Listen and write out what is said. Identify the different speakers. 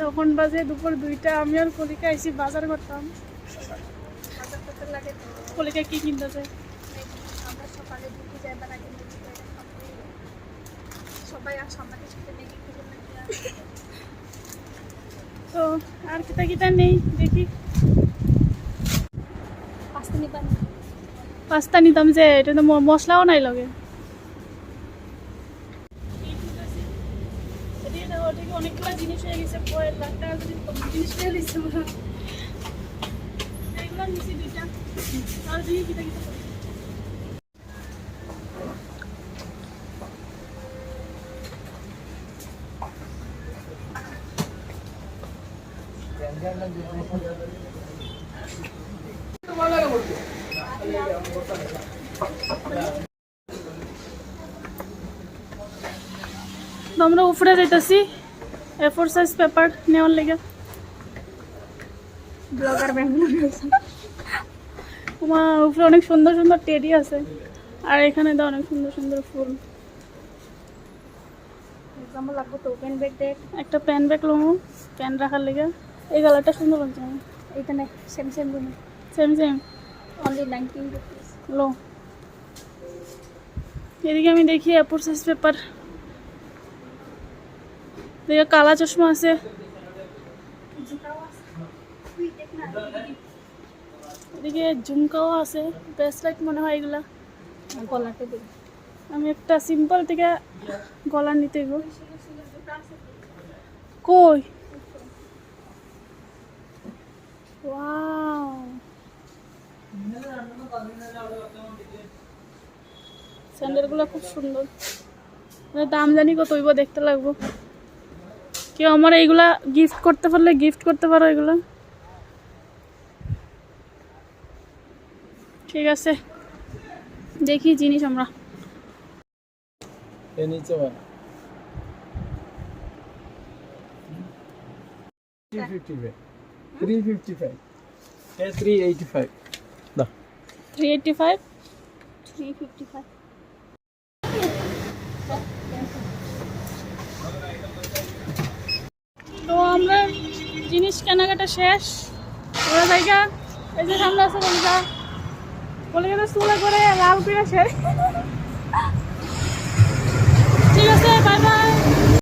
Speaker 1: তখন বাজে দুপুর 2টা। আমি আর কলিকা এসে বাজার করতাম। কলিকা কি কিনতে চাই?
Speaker 2: আমরা সকালে ডিউটি যাইবার আগে সবাই সামনে সাথে লেগে
Speaker 1: তো আর কিতা কিতা নেই দেখি। পাস্তা নিতাম যে, এটা তো মশলাও নাই লগে। অনেকগুলো জিনিস হয়ে গেছে, 1 লাখ টাকা জিনিস পেয়ে দিচ্ছে। এগুলো নিচে 2টা আর দেখি কিতা কিতা। আমরা উপরে যাইতেছি A4 সাইজ পেপার নেওয়ার লেগে।
Speaker 2: ব্লগার ব্যাঙ্গালোর
Speaker 1: উপরে অনেক সুন্দর সুন্দর টেডি আছে, আর এখানে তো অনেক সুন্দর সুন্দর ফুল।
Speaker 2: এক্সাম্পল লাগবে তো পেন ব্যাগ দেখ,
Speaker 1: একটা পেন ব্যাগ লো, পেন রাখার লেগে। এই কালারটা সুন্দর লাগছে আমার।
Speaker 2: এইটা নে সেম সেম রুমে
Speaker 1: সেম সেম
Speaker 2: অনলি 19 রুপিস
Speaker 1: লো। এদিকে আমি দেখি A4 সাইজ পেপার। দেখে কালা চশমা আছে, এদিকে ঝুমকাও আছে, ব্রেসলেট মনে হয় এগুলা।
Speaker 2: গলাতে দেখ,
Speaker 1: আমি একটা সিম্পল থেকে গলা নিতে গো। কই ওয়াও, স্যান্ডেলগুলো খুব সুন্দর। দাম জানি কত হইব, দেখতে লাগবো। কেউ আমার এইগুলা গিফট করতে পারলে গিফট করতে পারো এগুলা। ঠিক আছে, দেখি জিনিস আমরা।
Speaker 3: এ নিচে বা 355 355 এ 385 দা
Speaker 1: 385
Speaker 2: 355
Speaker 1: তো আমরা জিনিস কেনাকাটা শেষ। ওরা জায়গা এই যে সামনে আছে বলিকা, বলিকা তো চুলা করে লাল করে শেষ। ঠিক আছে, বাই বাই।